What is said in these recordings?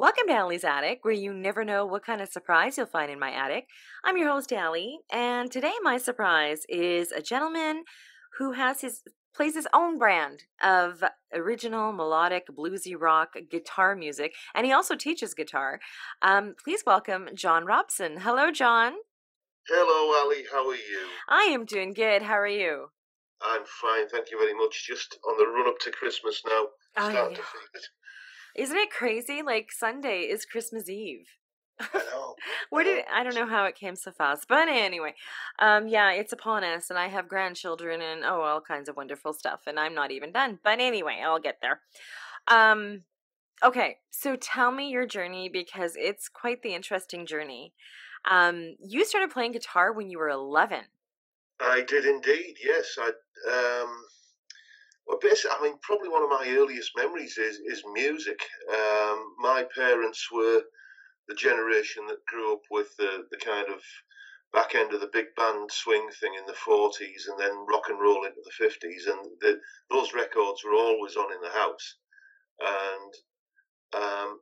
Welcome to Allie's Attic, where you never know what kind of surprise you'll find in my attic. I'm your host, Allie, and today my surprise is a gentleman who plays his own brand of original melodic bluesy rock guitar music, and he also teaches guitar. Please welcome John Robson. Hello, John. Hello, Ali. How are you? I am doing good. How are you? I'm fine, thank you very much. Just on the run up to Christmas now. Oh, Starting yeah. to feel it. Isn't it crazy? Like Sunday is Christmas Eve. I know. I don't know how it came so fast, but anyway, yeah, it's upon us, and I have grandchildren and all kinds of wonderful stuff, and I'm not even done. But anyway, I'll get there. Um, okay, so tell me your journey because it's quite the interesting journey. You started playing guitar when you were 11. I did indeed. Yes, well, basically, I mean, probably one of my earliest memories is music. My parents were the generation that grew up with the kind of back end of the big band swing thing in the 40s and then rock and roll into the 50s, and those records were always on in the house. And Um,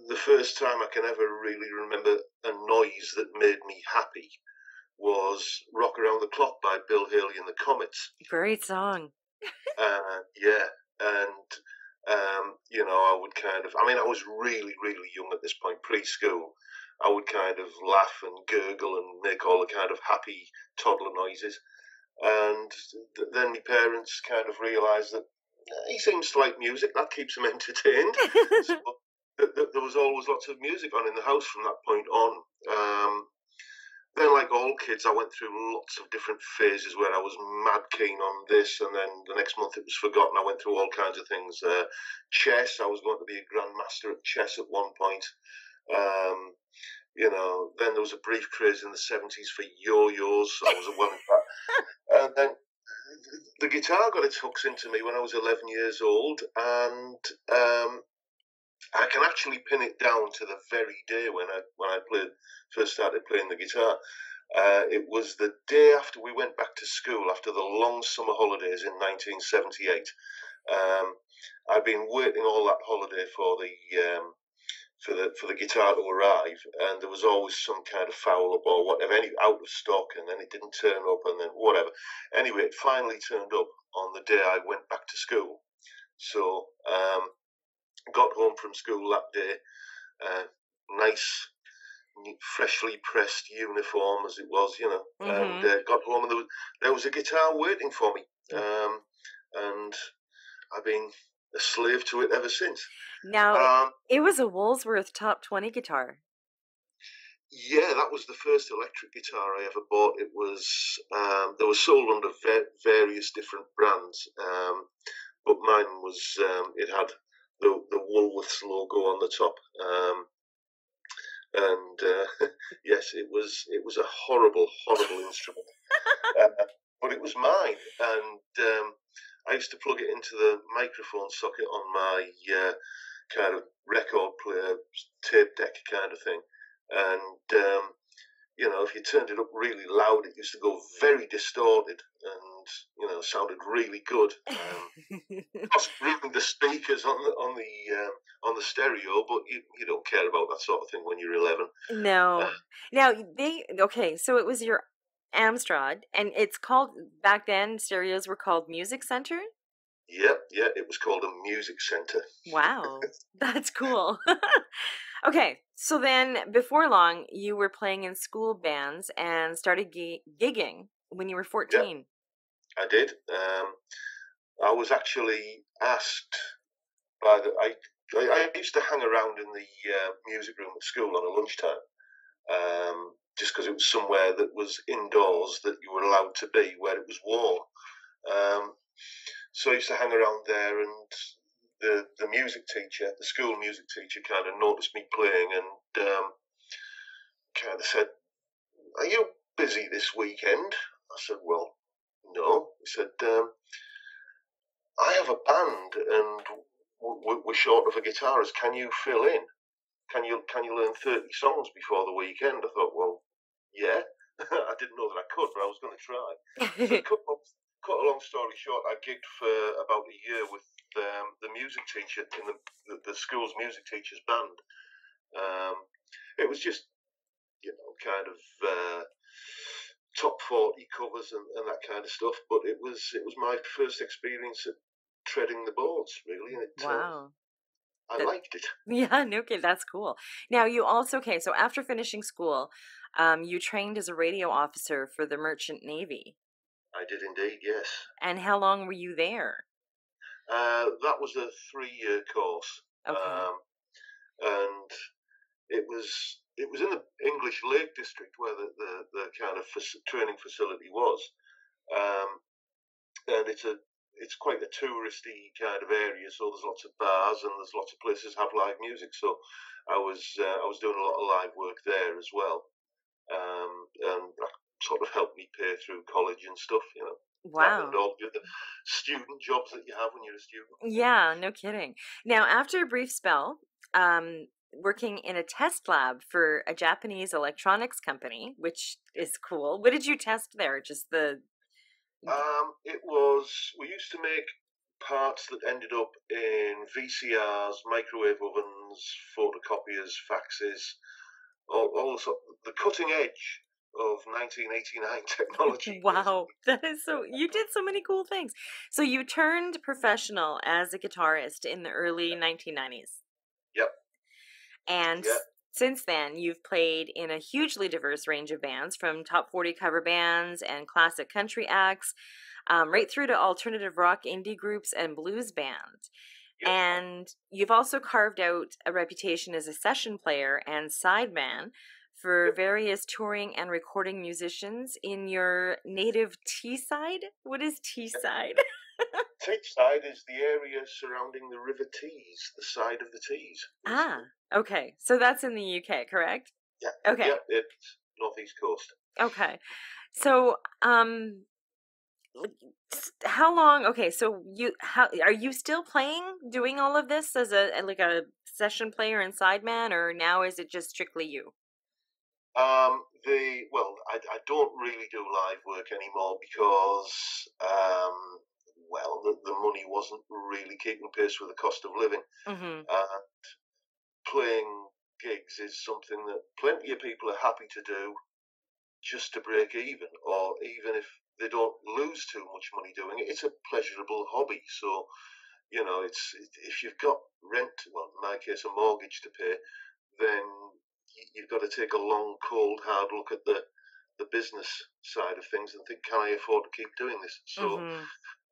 the first time I can ever really remember a noise that made me happy was "Rock Around the Clock" by Bill Haley and the Comets. Great song. Yeah, and I would I was really, really young at this point, preschool. I would kind of laugh and gurgle and make all the kind of happy toddler noises. And then my parents kind of realised that he seems to like music, that keeps him entertained. So there was always lots of music on in the house from that point on. Then, like all kids, I went through lots of different phases where I was mad keen on this, and then the next month it was forgotten. I went through all kinds of things. Chess, I was going to be a grandmaster at chess at one point. Then there was a brief craze in the 70s for yo-yos. I was a woman that. And then the guitar got its hooks into me when I was 11 years old, and I can actually pin it down to the very day when I first started playing the guitar. It was the day after we went back to school after the long summer holidays in 1978. I'd been waiting all that holiday for the guitar to arrive, and there was always some kind of foul up or whatever, out of stock, and then it didn't turn up, and then whatever. Anyway, it finally turned up on the day I went back to school. So got home from school that day, nice, freshly pressed uniform as it was, and got home and there was a guitar waiting for me, and I've been a slave to it ever since. Now, it was a Woolworth Top 20 guitar. Yeah, that was the first electric guitar I ever bought. It was they were sold under various different brands, but mine was it had the Woolworths logo on the top, and yes, it was a horrible instrument, but it was mine, and I used to plug it into the microphone socket on my kind of record player tape deck kind of thing, and if you turned it up really loud, it used to go very distorted and sounded really good. Ruined the speakers on the stereo, but you don't care about that sort of thing when you're 11. No. So it was your Amstrad, and it's called, back then, stereos were called Music Center? Yeah, it was called a Music Center. Wow, that's cool. Okay, so then before long, you were playing in school bands and started gigging when you were 14. Yeah, I did. I was actually asked by I used to hang around in the music room at school on a lunchtime, just because it was somewhere that was indoors that you were allowed to be, where it was warm. So I used to hang around there, and the music teacher, the school music teacher, kind of noticed me playing and kind of said, "Are you busy this weekend?" I said, "Well, no." He said, "I have a band and we're short of a guitarist. Can you fill in? Can you learn 30 songs before the weekend?" I thought, well, yeah. I didn't know that I could, but I was going to try. So cut a long story short, I gigged for about a year with the music teacher in the school's music teacher's band, Um, it was just, kind of top 40 covers and that kind of stuff. But it was my first experience at treading the boards, really, and Wow. I That liked it. Yeah, no kid, that's cool. Now you also okay, so after finishing school, you trained as a radio officer for the Merchant Navy. I did indeed, yes. And how long were you there? That was a 3-year course, Okay. and it was in the English Lake District where the kind of training facility was, um, and it's quite a touristy kind of area. So there's lots of bars and there's lots of places have live music. So I was doing a lot of live work there as well, and that sort of helped me pay through college and stuff. That and Wow. all the other student jobs that you have when you're a student. Yeah, no kidding. Now, after a brief spell, working in a test lab for a Japanese electronics company, which is cool. What did you test there? Just the It was we used to make parts that ended up in VCRs, microwave ovens, photocopiers, faxes, all the cutting edge of 1989 technology, Wow, basically. that is so you did so many cool things. So you turned professional as a guitarist in the early 1990s. Yep, And yeah, since then, you've played in a hugely diverse range of bands, from top 40 cover bands and classic country acts, right through to alternative rock, indie groups, and blues bands. yep, And you've also carved out a reputation as a session player and sideman for yep. various touring and recording musicians in your native Teesside. What is Teesside? Teesside is the area surrounding the River Tees, the side of the Tees, basically. Ah, okay. So that's in the UK, correct? Yeah, Okay. yeah, it's northeast coast. Okay. So, like, how long? Okay, so how are you still playing, doing all of this as like a session player and sideman, or now is it just strictly you? I don't really do live work anymore because the money wasn't really keeping pace with the cost of living. Mm-hmm. Uh, Playing gigs is something that plenty of people are happy to do just to break even, or even if they don't lose too much money doing it, it's a pleasurable hobby. So if you've got rent, well, in my case, a mortgage to pay, then you've got to take a long, cold, hard look at the business side of things and think, can I afford to keep doing this? So Mm-hmm.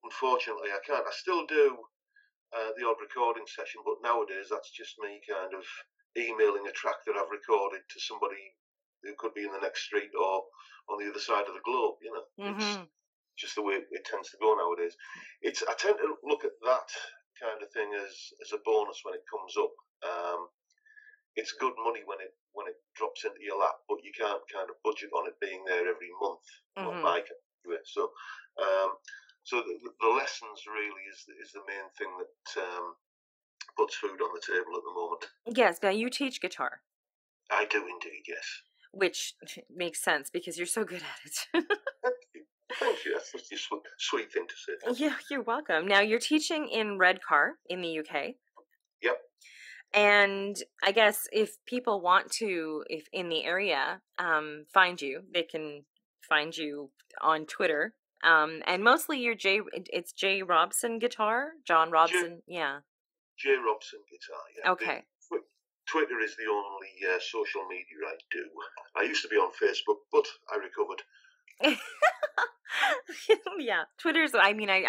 unfortunately, I can't. I still do the odd recording session, but nowadays that's just me kind of emailing a track that I've recorded to somebody who could be in the next street or on the other side of the globe. It's Mm-hmm. just the way it tends to go nowadays. I tend to look at that kind of thing as a bonus when it comes up. It's good money when it drops into your lap, but you can't kind of budget on it being there every month. Well, Mm-hmm. my do it. Um, so the lessons really is the main thing that puts food on the table at the moment. Yes. Now you teach guitar, I do indeed, yes. which makes sense because you're so good at it. Thank you. Thank you. That's such a sweet thing to say. Thank you. Yeah, you're welcome. Now you're teaching in Redcar in the UK. Yep. And I guess if people want to, if in the area, find you, they can find you on Twitter. And mostly it's J Robson guitar, John J, Robson. Yeah. J Robson guitar. Yeah. Okay. Twitter is the only social media I do. I used to be on Facebook, but I recovered. Yeah,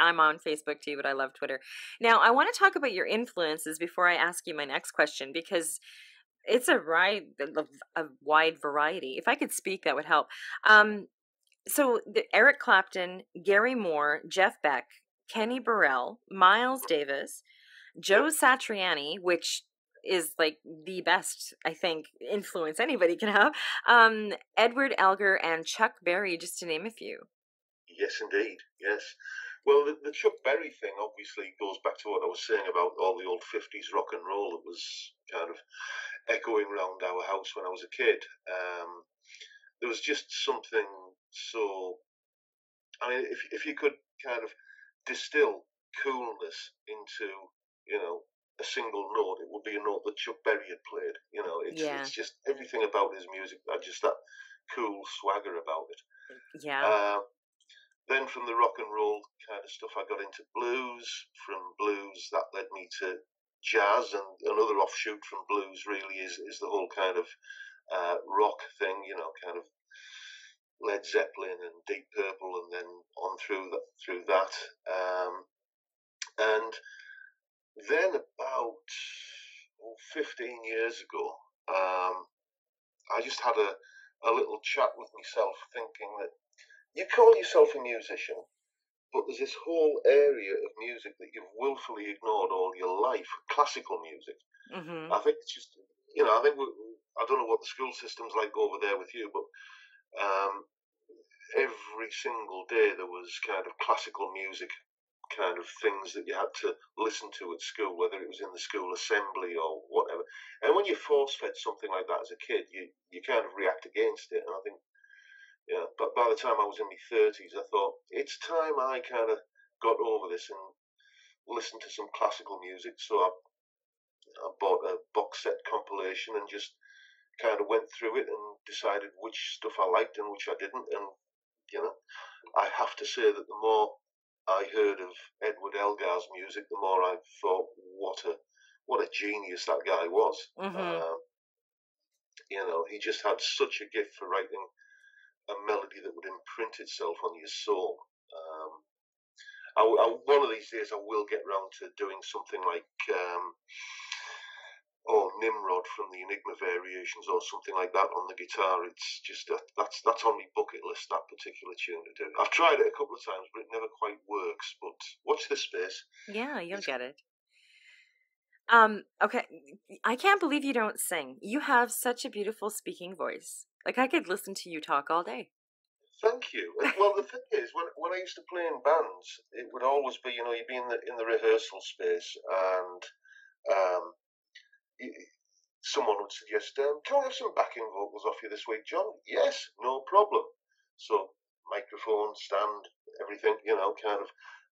I'm on Facebook too, but I love Twitter. Now, I want to talk about your influences before I ask you my next question because it's a wide variety. If I could speak, that would help. So Eric Clapton, Gary Moore, Jeff Beck, Kenny Burrell, Miles Davis, Yep. Joe Satriani, which is like the best, I think, influence anybody can have. Edward Elgar and Chuck Berry, just to name a few. Yes, indeed. Yes. Well, the Chuck Berry thing obviously goes back to what I was saying about all the old 50s rock and roll that was kind of echoing around our house when I was a kid. There was just something so. I mean, if you could kind of distill coolness into, you know, a single note, it would be a note that Chuck Berry had played. You know, Yeah. it's just everything about his music. Just that cool swagger about it. Yeah. Uh, then from the rock and roll kind of stuff, I got into blues. From blues, that led me to jazz, and another offshoot from blues really is the whole kind of rock thing. You know, kind of Led Zeppelin and Deep Purple, and then on through that. And then about 15 years ago, I just had a little chat with myself, thinking that you call yourself a musician, but there's this whole area of music that you've willfully ignored all your life, classical music. Mm-hmm. I think it's just, you know, I don't know what the school system's like over there with you, but um, every single day there was kind of classical music kind of things that you had to listen to at school, whether it was in the school assembly or whatever. And when you're force fed something like that as a kid, you kind of react against it. And I think, yeah, but by the time I was in my 30s, I thought it's time I kind of got over this and listened to some classical music. So I bought a box set compilation and just kind of went through it and decided which stuff I liked and which I didn't. And you know, I have to say that the more I heard of Edward Elgar's music, the more I thought, what a genius that guy was. Mm-hmm. You know, he just had such a gift for writing a melody that would imprint itself on your soul. One of these days, I will get round to doing something like Nimrod from the Enigma Variations or something like that on the guitar. It's just that's on my bucket list, that particular tune to do. I've tried it a couple of times, but it never quite works. But watch this space. Yeah, you'll It's, get it. Okay. I can't believe you don't sing. You have such a beautiful speaking voice. Like, I could listen to you talk all day. thank you. Well, the thing is, when I used to play in bands, it would always be, you know, you'd be in the rehearsal space, and um, someone would suggest, "Can I have some backing vocals off you this week, John?" Yes, no problem. So microphone, stand, everything, you know, kind of.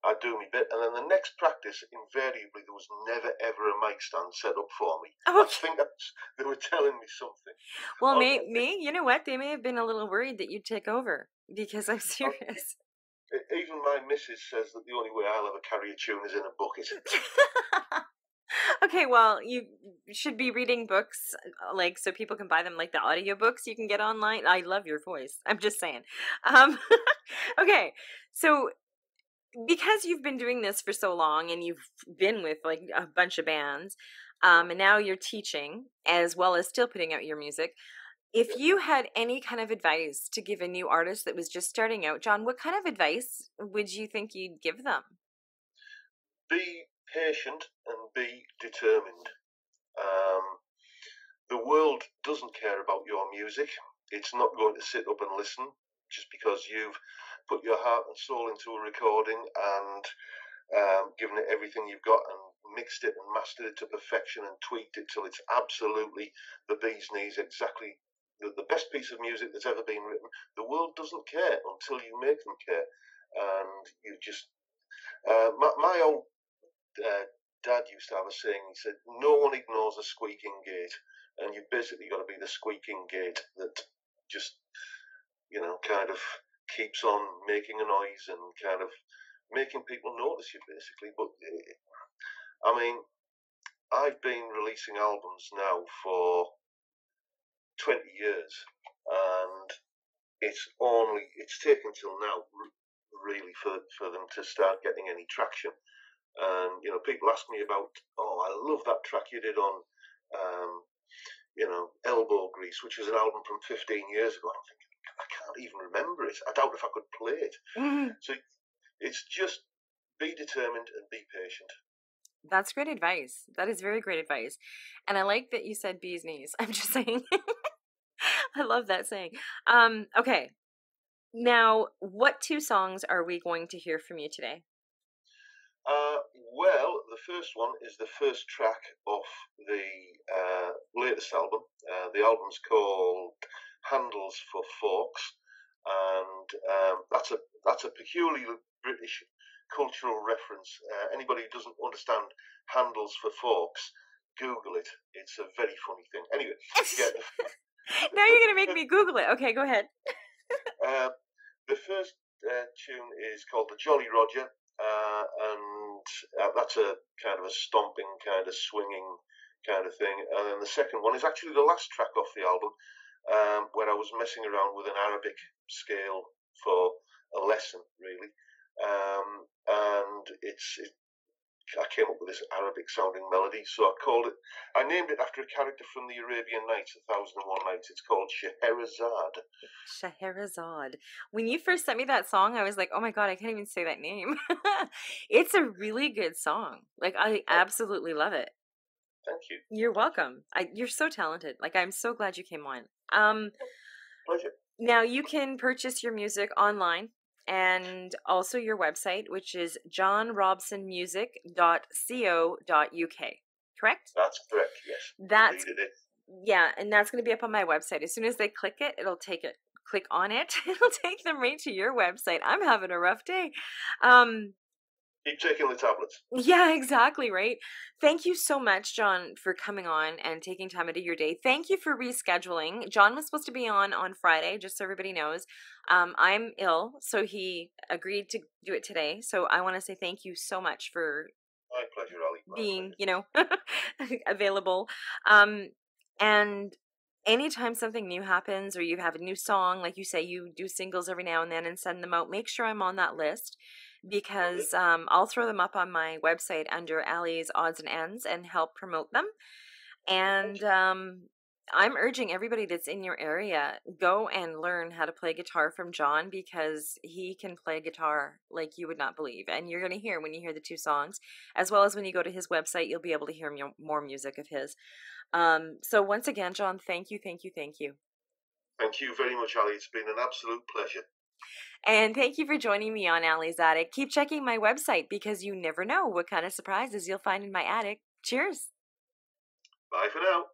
I'd do my bit, and then the next practice, invariably, there was never ever a mic stand set up for me. I Okay. think they were telling me something. Well, On, you know what? They may have been a little worried that you'd take over because I'm on, serious. even my missus says that the only way I'll ever carry a tune is in a bucket. Okay, well, you should be reading books, like, so people can buy them, like the audiobooks you can get online. I love your voice. I'm just saying. Um, okay, so because you've been doing this for so long and you've been with like a bunch of bands, and now you're teaching as well as still putting out your music. If you had any kind of advice to give a new artist that was just starting out, John, what kind of advice would you think you'd give them? Be patient and be determined. Um, the world doesn't care about your music. It's not going to sit up and listen just because you've put your heart and soul into a recording and given it everything you've got and mixed it and mastered it to perfection and tweaked it till it's absolutely the bee's knees, exactly the best piece of music that's ever been written. The world doesn't care until you make them care. And you just, my old dad used to have a saying. He said, "No one ignores a squeaking gate," and you've basically got to be the squeaking gate that just, you know, kind of keeps on making a noise and kind of making people notice you, basically. But I mean, I've been releasing albums now for 20 years, and it's taken till now really for them to start getting any traction. And you know, people ask me about, "Oh, I love that track you did on, you know, Elbow Grease," which was an album from 15 years ago. I'm thinking, I can't even remember it. I doubt if I could play it. Mhm. So it's just be determined and be patient. That's great advice. That is very great advice. And I like that you said bee's knees. I'm just saying. I love that saying. Okay. Now, what two songs are we going to hear from you today? Uh, well, the first one is the first track off the latest album. The album's called "Handles for Forks," and that's a peculiarly British cultural reference. Anybody who doesn't understand handles for forks, Google it. It's a very funny thing. Anyway, yeah. Now you're going to make me Google it. Okay, go ahead. The first tune is called The Jolly Roger, and that's a kind of a stomping, kind of swinging kind of thing. And then the second one is actually the last track off the album, where I was messing around with an Arabic scale for a lesson, really. And I came up with this Arabic sounding melody, so I named it after a character from the Arabian Nights, 1001 Nights. It's called Scheherazade. Scheherazade. When you first sent me that song, I was like, oh my God, I can't even say that name. It's a really good song. Like, I absolutely love it. Thank you. You're welcome. You're so talented. Like, I'm so glad you came on. Pleasure. Now, you can purchase your music online and also your website, which is johnrobsonmusic.co.uk. Correct? That's correct, yes. That's, yeah, and that's going to be up on my website. As soon as they click it, click on it, it'll take them right to your website. I'm having a rough day. Keep taking the tablets. Yeah, exactly, right? Thank you so much, John, for coming on and taking time out of your day. Thank you for rescheduling. John was supposed to be on Friday, just so everybody knows. I'm ill, so he agreed to do it today. So I want to say thank you so much for my pleasure, Ali. Being, available. And anytime something new happens or you have a new song, like you say, you do singles every now and then and send them out, make sure I'm on that list, because I'll throw them up on my website under Ali's Odds and Ends and help promote them. And I'm urging everybody that's in your area, go and learn how to play guitar from John, because he can play guitar like you would not believe. And you're going to hear when you hear the two songs, as well as when you go to his website, you'll be able to hear more music of his. So once again, John, thank you, thank you, thank you. Thank you very much, Ali. It's been an absolute pleasure. And thank you for joining me on Ali's Attic. Keep checking my website, because you never know what kind of surprises you'll find in my attic. Cheers. Bye for now.